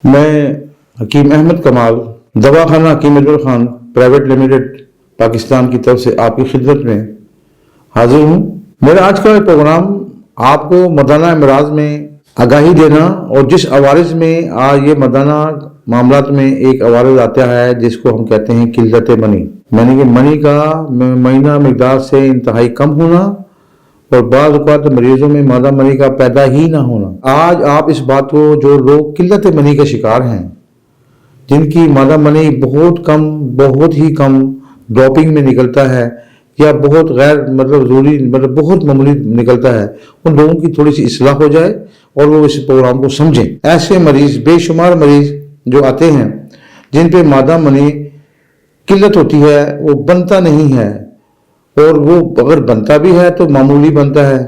मैं हकीम अहमद कमाल दवाखाना हकीम अजमल खान प्राइवेट लिमिटेड पाकिस्तान की तरफ से आपकी खिदमत में हाजिर हूँ। मेरा आज का प्रोग्राम आपको मर्दाना अमराज में आगाही देना और जिस अवारिज में आज ये मर्दाना मामलात में एक अवारज आता है जिसको हम कहते हैं किल्लत मनी, यानी कि मनी का महीना मिकदार से इंतहाई कम होना और बाद औक़ात मरीजों में मादा मनी का पैदा ही ना होना। आज आप इस बात को, जो लोग किल्लत मनी के शिकार हैं, जिनकी मादा मनी बहुत कम, बहुत ही कम ड्रॉपिंग में निकलता है या बहुत गैर ज़रूरी बहुत मामूली निकलता है, उन लोगों की थोड़ी सी इस्लाह हो जाए और वो इस प्रोग्राम को समझें। ऐसे मरीज, बेशुमार मरीज जो आते हैं जिन पे मादा मनी किल्लत होती है, वो बनता नहीं है, और वो अगर बनता भी है तो मामूली बनता है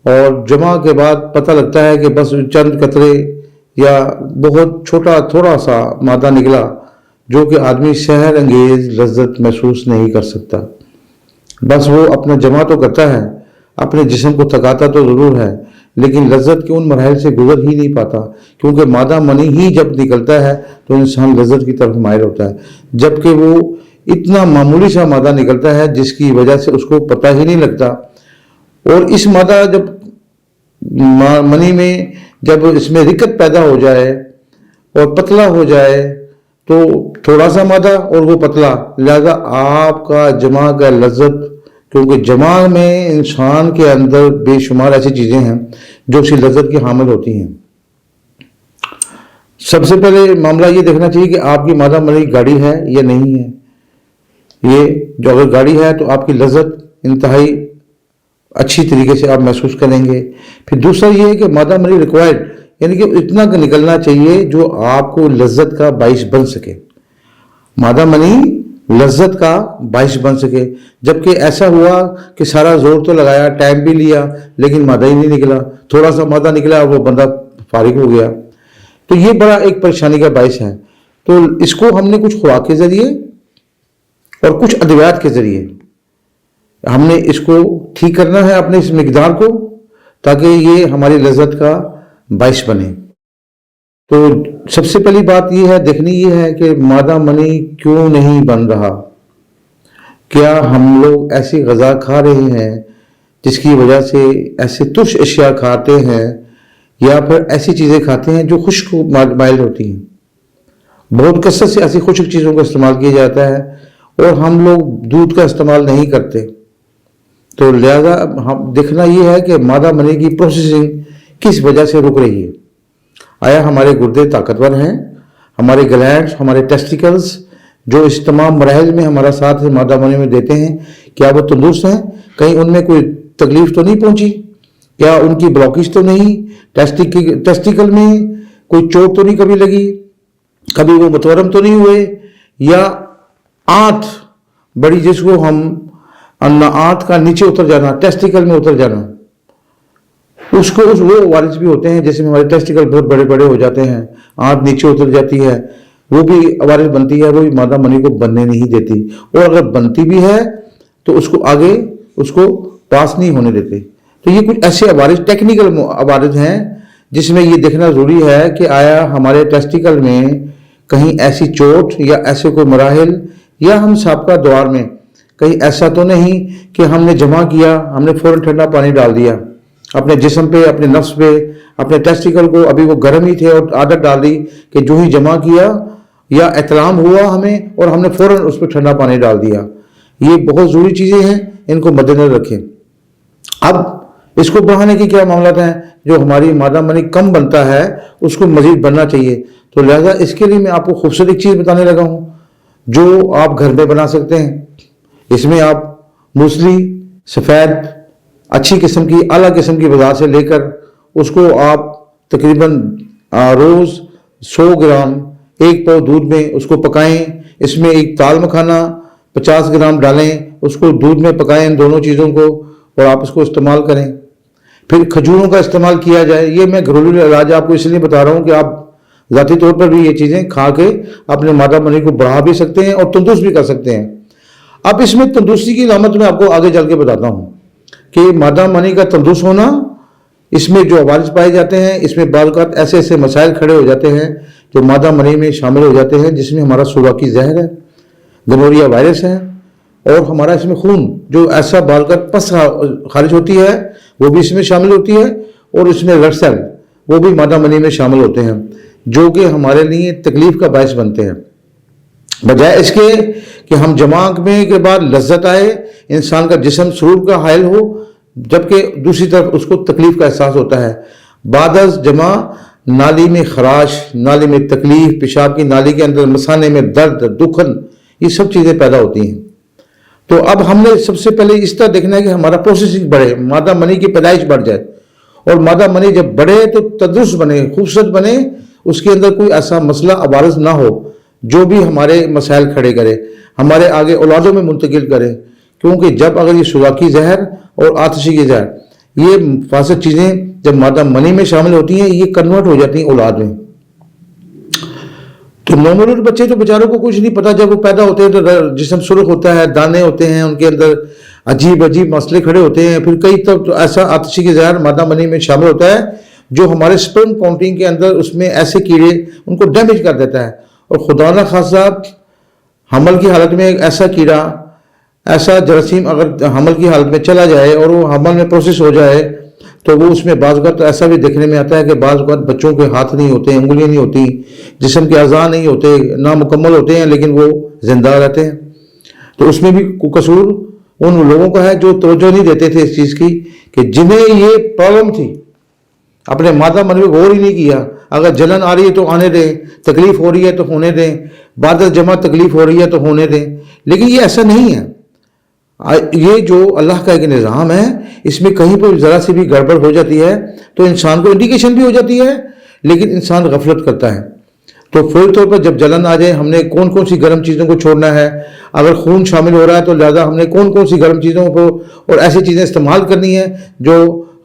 और जमा के बाद पता लगता है कि बस चंद कतरे या बहुत छोटा थोड़ा सा मादा निकला जो कि आदमी शहर अंगेज लज्जत महसूस नहीं कर सकता। बस वो अपना जमा तो करता है, अपने जिस्म को थकाता तो ज़रूर है, लेकिन लज्जत के उन मरहल से गुजर ही नहीं पाता, क्योंकि मादा मनी ही जब निकलता है तो इंसान लज्जत की तरफ माहिर होता है, जबकि वो इतना मामूली सा मादा निकलता है जिसकी वजह से उसको पता ही नहीं लगता। और इस मादा जब मनी में जब इसमें रिकत पैदा हो जाए और पतला हो जाए तो थोड़ा सा मादा और वो पतला, लिहाजा आपका जमा का लज्जत, क्योंकि जमा में इंसान के अंदर बेशुमार ऐसी चीज़ें हैं जो उसकी लज्जत की हामिल होती हैं। सबसे पहले मामला ये देखना चाहिए कि आपकी मादा मनी गाढ़ी है या नहीं है। ये जो अगर गाढ़ी है तो आपकी लज्जत इंतहाई अच्छी तरीके से आप महसूस करेंगे। फिर दूसरा ये है कि मादा मनी रिक्वायर्ड, यानी कि इतना निकलना चाहिए जो आपको लज्जत का बाइस बन सके, मादा मनी लज्जत का बाइस बन सके। जबकि ऐसा हुआ कि सारा जोर तो लगाया, टाइम भी लिया, लेकिन मादा ही नहीं निकला, थोड़ा सा मादा निकला, वो बंदा फारिग हो गया, तो ये बड़ा एक परेशानी का बाइस है। तो इसको हमने कुछ खुराक के जरिए और कुछ अद्वियात के जरिए हमने इसको ठीक करना है, अपने इस मिकदार को, ताकि ये हमारी लज्जत का बाइस बने। तो सबसे पहली बात ये है, देखनी ये है कि मादा मनी क्यों नहीं बन रहा। क्या हम लोग ऐसी गज़ा खा रहे हैं जिसकी वजह से ऐसे तुर्श अशिया खाते हैं, या फिर ऐसी चीज़ें खाते हैं जो खुश्क माइल होती हैं। बहुत कसरत से ऐसी खुश्क चीज़ों का इस्तेमाल किया जाता है और हम लोग दूध का इस्तेमाल नहीं करते। तो लिहाजा हम देखना ये है कि मादा मनी की प्रोसेसिंग किस वजह से रुक रही है। आया हमारे गुर्दे ताकतवर हैं, हमारे ग्लैंड्स, हमारे टेस्टिकल्स जो इस तमाम मराहल में हमारा साथ मादा मनी में देते हैं, क्या वो तंदुरुस्त हैं? कहीं उनमें कोई तकलीफ तो नहीं पहुंची? क्या उनकी ब्लॉकेज तो नहीं? टेस्टिकल में कोई चोट तो नहीं कभी लगी? कभी वो मुतवरम तो नहीं हुए? या आंत बड़ी, जिसको हम आंत का नीचे उतर जाना, टेस्टिकल में उतर जाना, उसको वो वारिस भी होते हैं जिसमें हमारे टेस्टिकल बहुत बड़े बड़े हो जाते हैं, आंत नीचे उतर जाती है, वो भी वारिस बनती है, वो भी मादा मनी को बनने नहीं देती। और अगर बनती भी है तो उसको आगे उसको पास नहीं होने देते। तो ये कुछ ऐसे अवारिस, टेक्निकल अवारिस हैं जिसमें ये देखना जरूरी है कि आया हमारे टेस्टिकल में कहीं ऐसी चोट या ऐसे कोई मराहिल, या हम साबका दौर में कहीं ऐसा तो नहीं कि हमने जमा किया, हमने फौरन ठंडा पानी डाल दिया अपने जिस्म पे, अपने नफ्स पे, अपने टेस्टिकल को, अभी वो गर्म ही थे और आदत डाल दी कि जो ही जमा किया या इतलाम हुआ हमें और हमने फौरन उस पर ठंडा पानी डाल दिया। ये बहुत ज़रूरी चीज़ें हैं, इनको मद्देनजर रखें। अब इसको बढ़ाने की क्या मामला हैं? जो हमारी मादा मनी कम बनता है उसको मजीद बनना चाहिए। तो लिहाजा इसके लिए मैं आपको खूबसूरत एक चीज़ बताने लगा हूँ जो आप घर में बना सकते हैं। इसमें आप मूसली सफ़ेद अच्छी किस्म की, आला किस्म की बाजार से लेकर उसको आप तकरीबन रोज़ 100 ग्राम एक पाव दूध में उसको पकाएं। इसमें एक ताल मखाना 50 ग्राम डालें, उसको दूध में पकाएं, इन दोनों चीज़ों को, और आप उसको इस्तेमाल करें। फिर खजूरों का इस्तेमाल किया जाए। ये मैं घरेलू इलाज आपको इसलिए बता रहा हूँ कि आप ज़ाती तौर पर भी ये चीज़ें खा के अपने मादा मनी को बढ़ा भी सकते हैं और तंदुरुस्त भी कर सकते हैं। अब इसमें तंदुरुस्ती की अलामत मैं आपको आगे चल के बताता हूँ कि मादा मनी का तंदुरुस्त होना, इसमें जो अवारिस पाए जाते हैं, इसमें बाल ऐसे ऐसे मसाइल खड़े हो जाते हैं جو مادہ منی میں شامل ہو جاتے ہیں، جس میں ہمارا سوراخی زہر ہے، گنوریا وائرس ہے، اور ہمارا اس میں خون جو ایسا بال کر پس خارج ہوتی ہے وہ بھی اس میں شامل ہوتی ہے، اور اس میں ریڈ سیل وہ بھی مادہ منی میں شامل ہوتے ہیں، جو کہ ہمارے لیے تکلیف کا باعث بنتے ہیں۔ بجائے اس کے کہ ہم جمع میں کے بعد لذت آئے، انسان کا جسم سرور کا حائل ہو، جبکہ دوسری طرف اس کو تکلیف کا احساس ہوتا ہے۔ بعد از جمع نالی میں خراش، نالی میں تکلیف، پیشاب کی نالی کے اندر مثانے میں درد، دکھن، یہ سب چیزیں پیدا ہوتی ہیں۔ تو اب ہم نے سب سے پہلے اس طرح دیکھنا ہے کہ ہمارا پروسیسنگ بڑھے، مادہ منی کی پیدائش بڑھ جائے، اور مادہ منی جب بڑھے تو تندرست بنے، خوبصورت بنے، اس کے اندر کوئی ایسا مسئلہ عوارض نہ ہو جو بھی ہمارے مسائل کھڑے کرے، ہمارے آگے اولادوں میں منتقل کرے، کیونکہ جب اگر یہ سوراخی زہر اور آتشی کی زہر، یہ فاسد چیزیں جب مادہ منی میں شامل ہوتی ہیں، یہ کنورٹ ہو جاتی ہیں اولاد میں۔ تو نومولود بچے تو بیچاروں کو کچھ نہیں پتا، جب وہ پیدا ہوتے ہیں تو جسم سرخ ہوتا ہے، دانے ہوتے ہیں ان کے اندر، عجیب عجیب مسئلے کھڑے ہوتے ہیں، پھر کئی طرف ایسا آتشی کی زہر مادہ منی میں شامل ہوتا ہے جو ہمارے سپرم کاؤنٹنگ کے اندر اس میں ایسے کیڑے ان کو ڈیمیج کر دیتا ہے، اور خدا نہ خاصہ حمل کی حالت میں ایک ایسا کیڑا، ایسا جراثیم اگر حمل کی حالت میں چلا جائے اور وہ حمل میں پروسیس ہو جائے تو وہ اس میں بعض اوقات ایسا بھی دیکھنے میں آتا ہے کہ بعض اوقات بچوں کے ہاتھ نہیں ہوتے، انگلیاں نہیں ہوتی، جسم کے اعضاء نہیں ہوتے، نامکمل ہوتے ہیں لیکن وہ زندہ رہتے ہیں۔ تو اس میں بھی قصور ان لوگوں کا ہے جو توجہ نہیں دیتے تھے اس چیز کی، کہ جنہیں یہ پرابلم تھی، اپنے مادہ منی میں غور ہی نہیں کیا۔ اگر جلن آ رہی ہے تو آنے دیں، تکلیف ہو رہی ہے تو ہونے دیں، بعد از جمع تکلیف ہو رہی ہے تو ہونے دیں، لیکن یہ ایسا نہیں ہے۔ یہ جو اللہ کا ایک نظام ہے، اس میں کہیں پر ذرا سی بھی گڑبڑ ہو جاتی ہے تو انسان کو انڈیکیشن بھی ہو جاتی ہے، لیکن انسان غفلت کرتا ہے۔ تو فوری طور پر جب جلن آ جائے، ہم نے کون کون سی گرم چیزوں کو چھوڑنا ہے، اگر خون شامل ہو رہا ہے تو لہذا ہم نے کون کون سی گرم چیزوں کو اور ایسی چیزیں استعمال کرنی ہے جو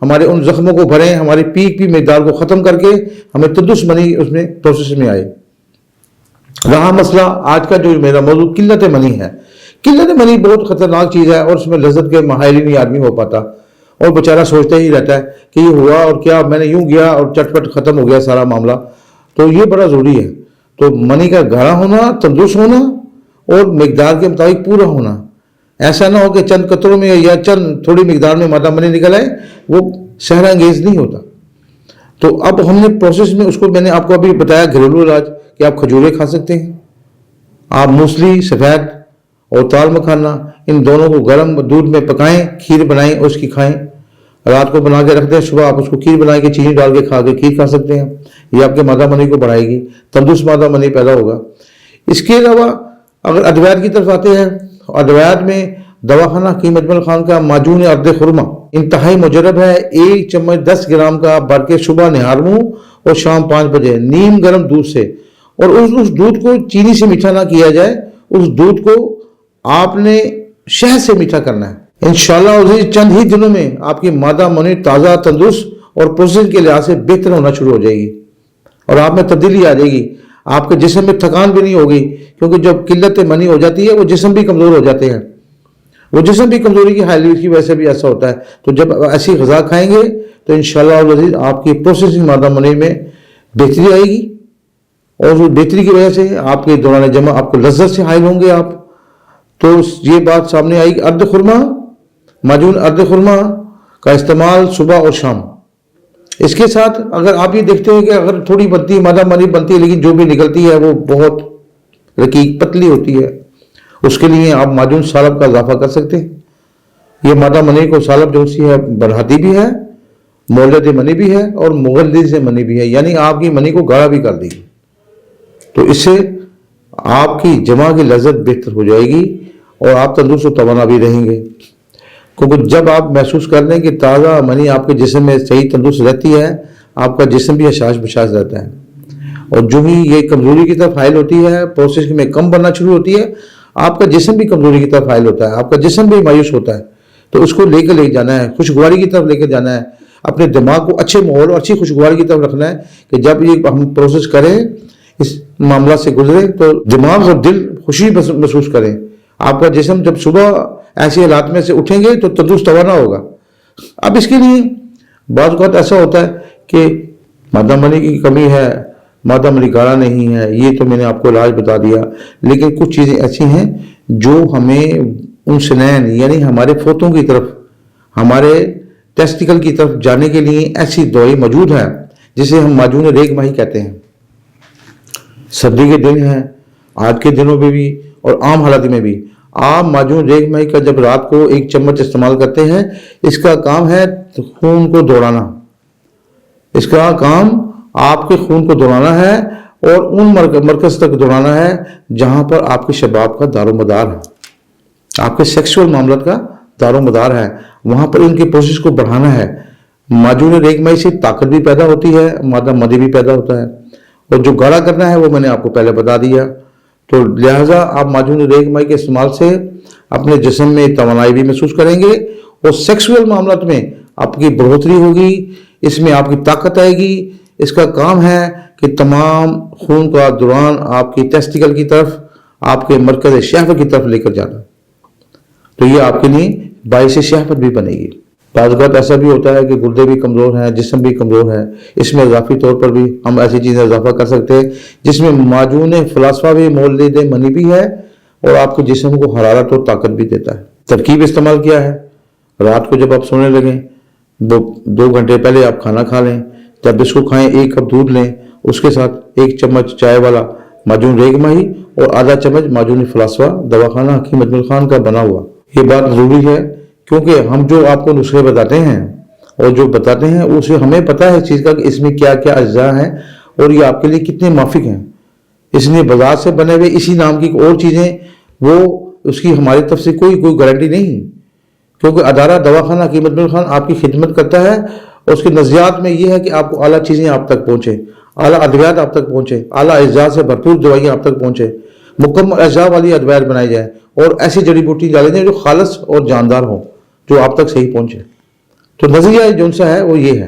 ہمارے ان زخموں کو بھریں، ہماری پیک کی مقدار کو ختم کر کے ہمیں تندرست منی اس میں پروسیس میں آئے۔ رہا مسئلہ آج کا جو میرا موضوع قلت منی ہے۔ قلت منی بہت خطرناک چیز ہے، اور اس میں لذت کے ماہر ہی نہیں آدمی ہو پاتا، اور بیچارہ سوچتا ہی رہتا ہے کہ یہ ہوا اور کیا، میں نے یوں کیا اور چٹ پٹ ختم ہو گیا سارا معاملہ۔ تو یہ بڑا ضروری ہے۔ تو منی کا گاڑھا ہونا، تندرست ہونا، اور مقدار کے مطابق پورا ہونا۔ ایسا نہ ہو کہ چند قطروں میں یا چند تھوڑی مقدار میں مادہ منی نکل آئے، وہ سحر انگیز نہیں ہوتا۔ تو اب ہم نے پروسیس میں اس کو، میں نے آپ کو ابھی بتایا گھریلو علاج، کہ آپ کھجورے کھا سکتے ہیں، آپ موسلی، سفید اور تال مکھانا، ان دونوں کو گرم دودھ میں پکائیں، کھیر بنائیں اور اس کی کھائیں، رات کو بنا کے رکھ دیں، صبح آپ اس کو کھیر بنا کے چینی ڈال کے کھا کے کھیر کھا سکتے ہیں۔ یہ آپ کے مادہ منی کو بڑھائے گی، تندرست مادہ منی پیدا ہوگا۔ اس کے علاوہ اگر ادویات کی طرف آتے ہیں، ادویات میں دواخانہ حکیم اجمل خان کا معجون ارد خرما انتہائی مجرب ہے۔ 1 چمچ 10 گرام کا بھر کے صبح نہار منہ اور شام 5 بجے نیم گرم دودھ سے، اور اس دودھ کو چینی سے میٹھا نہ کیا جائے، اس دودھ کو آپ نے شہد سے میٹھا کرنا ہے۔ انشاءاللہ چند ہی دنوں میں آپ کی مادہ منی تازہ، تندرست اور پروسیس کے لحاظ سے بہتر ہونا شروع ہو جائے گی، اور آپ میں تبدیلی آ جائے گی۔ آپ کے جسم میں تھکان بھی نہیں ہوگی، کیونکہ جب قلت منی ہو جاتی ہے وہ جسم بھی کمزور ہو جاتے ہیں، وہ جسم بھی کمزوری کی حالت کی وجہ سے بھی ایسا ہوتا ہے۔ تو جب ایسی غذا کھائیں گے تو انشاءاللہ آپ کی پروسیسنگ مادہ منی میں بہتری آئے گی، اور اس بہتری کی وجہ سے آپ کے دوران جمع آپ کو لذت سے حائل ہوں گے آپ۔ تو یہ بات سامنے آئی کہ ارد خرما، معجون ارد خرما کا استعمال صبح اور شام۔ اس کے ساتھ اگر آپ یہ دیکھتے ہیں کہ اگر تھوڑی بنتی مادہ منی بنتی ہے لیکن جو بھی نکلتی ہے وہ بہت رقیق پتلی ہوتی ہے، اس کے لیے آپ معجون سالب کا اضافہ کر سکتے ہیں۔ یہ مادہ منی کو سالب جو سی ہے بڑھاتی بھی ہے، مولد منی بھی ہے، اور مغلظ منی بھی ہے، یعنی آپ کی منی کو گاڑھا بھی کر دے گی۔ تو اس سے آپ کی جمع کی لذت بہتر ہو جائے گی، اور آپ تندرست و توانا بھی رہیں گے، کیونکہ جب آپ محسوس کر لیں کہ تازہ منی آپ کے جسم میں صحیح تندرست رہتی ہے، آپ کا جسم بھی حشاش بشاش رہتا ہے، اور جو ہی یہ کمزوری کی طرف حائل ہوتی ہے، پروسیس میں کم بننا شروع ہوتی ہے، آپ کا جسم بھی کمزوری کی طرف حائل ہوتا ہے، آپ کا جسم بھی مایوس ہوتا ہے۔ تو اس کو لے کے جانا ہے، خوشگواری کی طرف لے کے جانا ہے، اپنے دماغ کو اچھے ماحول اور اچھی خوشگواری کی طرف رکھنا ہے، کہ جب یہ ہم پروسیس کریں، اس معاملہ سے گزرے تو دماغ اور دل خوشی محسوس کریں۔ آپ کا جسم جب صبح ایسی حالات میں سے اٹھیں گے تو تندرست توانا ہوگا۔ اب اس کے لیے بعض اوقات ایسا ہوتا ہے کہ مادہ منی کی کمی ہے، मादा मरी गाढ़ा नहीं है, ये तो मैंने आपको इलाज बता दिया। लेकिन कुछ चीज़ें ऐसी हैं जो हमें उन सुनैन यानी हमारे फोतों की तरफ, हमारे टेस्टिकल की तरफ जाने के लिए ऐसी दवाई मौजूद है जिसे हम माजून रेग माही कहते हैं। सर्दी के दिन हैं, आज के दिनों में भी और आम हालात में भी आप माजून रेग माही का जब रात को 1 चम्मच इस्तेमाल करते हैं, इसका काम है खून को दौड़ाना। इसका काम आपके खून को दौड़ाना है और उन मरकज तक दौड़ाना है जहां पर आपके शबाब का दारोमदार है, आपके सेक्सुअल मामला का दारोमदार है, वहां पर इनकी प्रोसेस को बढ़ाना है। माजून रेग माही से ताकत भी पैदा होती है, मादा मदी भी पैदा होता है, और जो गाढ़ा करना है वो मैंने आपको पहले बता दिया। तो लिहाजा आप माजून रेग माही के इस्तेमाल से अपने जिस्म में तवानाई भी महसूस करेंगे और सेक्सुअल मामला में आपकी बढ़ोतरी होगी, इसमें आपकी ताकत आएगी। इसका काम है कि तमाम खून का दौरान आपकी टेस्टिकल की तरफ, आपके मरकज शहवत की तरफ लेकर जाना। तो ये आपके लिए बाइस शहवत भी बनेगी। बाज़ ऐसा भी होता है कि गुर्दे भी कमज़ोर हैं, जिस्म भी कमज़ोर है, इसमें इजाफी तौर पर भी हम ऐसी चीज़ें इजाफा कर सकते हैं जिसमें माजून फलासफा भी मौलिद मनी भी है और आपके जिस्म को हरारत और ताकत भी देता है। तरकीब इस्तेमाल किया है, रात को जब आप सोने लगें 2 घंटे पहले आप खाना खा लें, जब इसको खाएं 1 कप दूध लें, उसके साथ 1 चम्मच चाय वाला माजून रेग माही और आधा चम्मच माजून फलासफा दवाखाना हकीम अजमल खान का बना हुआ। ये बात ज़रूरी है क्योंकि हम जो आपको नुस्खे बताते हैं और जो बताते हैं उसे हमें पता है इस चीज़ का कि इसमें क्या क्या अज्जा हैं और ये आपके लिए कितने माफिक हैं। इसलिए बाजार से बने हुए इसी नाम की और चीज़ें वो उसकी हमारी तरफ से कोई गारंटी नहीं, क्योंकि अदारा दवाखाना हकीम अजमल खान आपकी खिदमत करता है और उसके नज़रियात में ये है कि आपको आला चीज़ें आप तक पहुँचे, आला अद्वियात आप तक पहुँचे, आला अज्जा से भरपूर दवाइयाँ आप तक पहुँचे, मुकम्मल अज्जा वाली अद्वियात बनाई जाए और ऐसी जड़ी बूटी डाली जाए जो खालस और जानदार हो, जो आप तक सही पहुँचे। तो नज़रिया जो सा है वो ये है।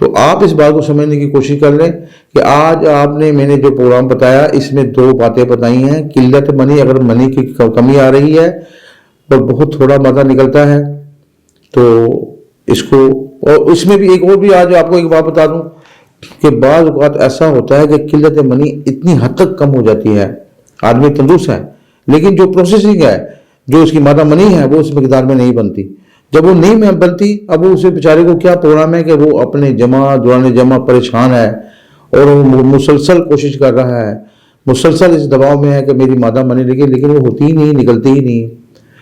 तो आप इस बात को समझने की कोशिश कर लें कि आज आपने मैंने जो प्रोग्राम बताया इसमें 2 बातें बताई हैं। किल्लत मनी, अगर मनी की कमी आ रही है और बहुत थोड़ा मादा निकलता है तो इसको, और इसमें भी एक और भी आज आपको एक बात बता दूं कि बाज़ औक़ात ऐसा होता है कि किल्लत मनी इतनी हद तक कम हो जाती है, आदमी तंदुरुस्त है लेकिन जो प्रोसेसिंग है, जो उसकी मादा मनी है वो उस मकदार में नहीं बनती। जब वो नहीं बनती, अब वो उसे बेचारे को क्या प्रोग्राम है कि वो अपने दौरान जमा परेशान है और वो मुसलसल कोशिश कर रहा है, मुसलसल इस दबाव में है कि मेरी मादा मनी लगे, लेकिन वो होती ही नहीं, निकलती ही नहीं।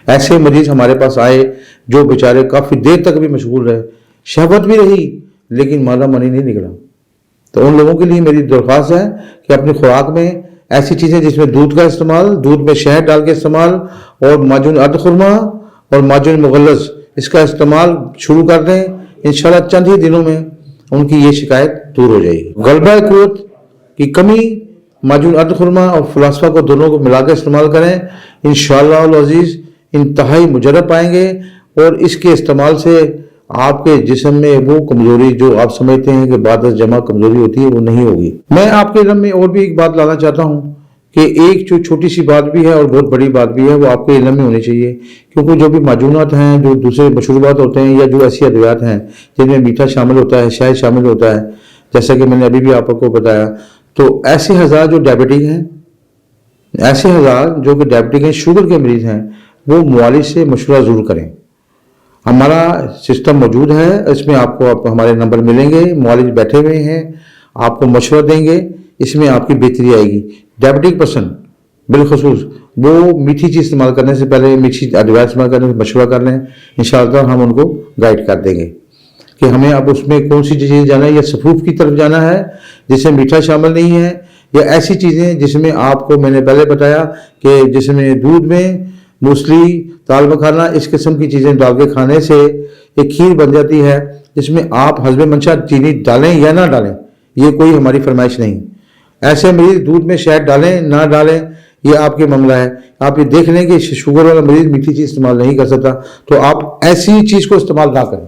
ऐसे मरीज हमारे पास आए जो बेचारे काफ़ी देर तक भी मशगूल रहे, शहवत भी रही लेकिन मादा मनी नहीं निकला। तो उन लोगों के लिए मेरी दरख्वास्त है कि अपनी खुराक में ऐसी चीज़ें जिसमें दूध का इस्तेमाल, दूध में शहद डाल के इस्तेमाल और माजून अदखुरमा और माजून मुगल्लज़ इसका इस्तेमाल शुरू कर दें। इंशाल्लाह चंद ही दिनों में उनकी ये शिकायत दूर हो जाएगी। गलबा क़ुव्वत की कमी, माजून अदखुरमा और फलासफा को दोनों को मिलाकर इस्तेमाल करें, इंशाअल्लाह अल अज़ीज़ इंतहाई मुजर्रब पाएंगे और इसके इस्तेमाल से आपके जिस्म में वो कमजोरी जो आप समझते हैं कि बाद जमा कमजोरी होती है वो नहीं होगी। मैं आपके इल्म में और भी एक बात लाना चाहता हूँ कि एक जो छोटी सी बात भी है और बहुत बड़ी बात भी है वो आपके इल्म में होनी चाहिए, क्योंकि जो भी माजूनात हैं, जो दूसरे मशरूबात होते हैं या जो ऐसी अद्वियात हैं जिनमें मीठा शामिल होता है, शहद शामिल होता है, जैसा कि मैंने अभी भी आपको बताया, तो ऐसे हज़ार जो डायबिटिक हैं, ऐसे हज़ार जो कि डायबिटिक हैं, शुगर के मरीज़ हैं, वो मुआलिज से मशवरा ज़रूर करें। हमारा सिस्टम मौजूद है, इसमें आपको हमारे नंबर मिलेंगे, मुआलिज बैठे हुए हैं, आपको मशवरा देंगे, इसमें आपकी बेहतरी आएगी। डायबिटिक पर्सन बिलखसूस वो मीठी चीज़ इस्तेमाल करने से पहले मीठी अदवियात इस्तेमाल करने से मशवरा कर लें, इंशाअल्लाह हम उनको गाइड कर देंगे कि हमें अब उसमें कौन सी चीज़ें जाना है, या सफूफ की तरफ जाना है जिसमें मीठा शामिल नहीं है, या ऐसी चीज़ें जिसमें आपको मैंने पहले बताया कि जिसमें दूध में मूसली, दाल मखाना, इस किस्म की चीज़ें डाल के खाने से एक खीर बन जाती है जिसमें आप हस्बे मंशा चीनी डालें या ना डालें, ये कोई हमारी फरमाइश नहीं। ऐसे मरीज दूध में शहद डालें ना डालें ये आपके मामला है। आप ये देख लें कि शुगर वाला मरीज मीठी चीज़ इस्तेमाल नहीं कर सकता, तो आप ऐसी चीज़ को इस्तेमाल ना करें,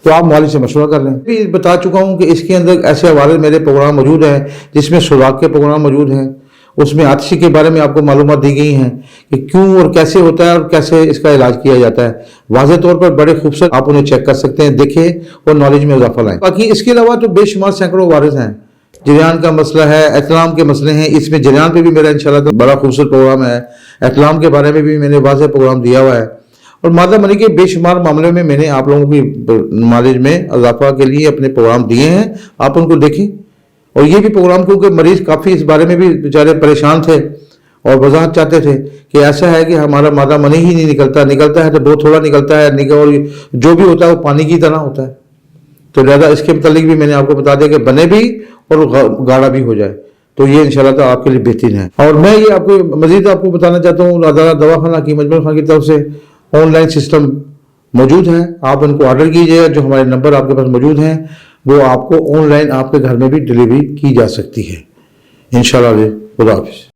तो आप मालिक से मशवरा कर लें। भी बता चुका हूँ कि इसके अंदर ऐसे हवाले मेरे प्रोग्राम मौजूद हैं जिसमें सुराख के प्रोग्राम मौजूद हैं, उसमें आतिशी के बारे में आपको मालूमात दी गई हैं कि क्यों और कैसे होता है और कैसे इसका इलाज किया जाता है। वाज़े तौर पर बड़े खूबसूरत आप उन्हें चेक कर सकते हैं, देखें और नॉलेज में इजाफा लाएं। बाकी इसके अलावा तो बेशुमार सैकड़ों वारिस हैं जरियान का मसला है, एहतलाम के मसले हैं, इसमें जरियान पे भी मेरा इंशाल्लाह बड़ा खूबसूरत प्रोग्राम है। एहतलाम के बारे में भी मैंने वाज़ेह प्रोग्राम दिया हुआ है। और मादा मनी के बेशुमार मामलों में मैंने आप लोगों की नॉलेज में इजाफा के लिए अपने प्रोग्राम दिए हैं, आप उनको देखें। और ये भी प्रोग्राम, क्योंकि मरीज़ काफ़ी इस बारे में भी बेचारे परेशान थे और वजाहत चाहते थे कि ऐसा है कि हमारा मादा मनी ही नहीं निकलता है तो बहुत थोड़ा निकलता है, और जो भी होता है वो पानी की तरह होता है। तो लिहाजा इसके मतलब भी मैंने आपको बता दिया कि बने भी और गाढ़ा भी हो जाए, तो ये इंशाल्लाह तो आपके लिए बेहतरीन है। और मैं ये आपको मजीद आपको बताना चाहता हूँ, अदालत दवाखाना की मजमून खान की तरफ से ऑनलाइन सिस्टम मौजूद है। आप उनको ऑर्डर कीजिए, जो हमारे नंबर आपके पास मौजूद हैं वो आपको ऑनलाइन आपके घर में भी डिलीवरी की जा सकती है इंशाल्लाह। खुदा हाफिज़।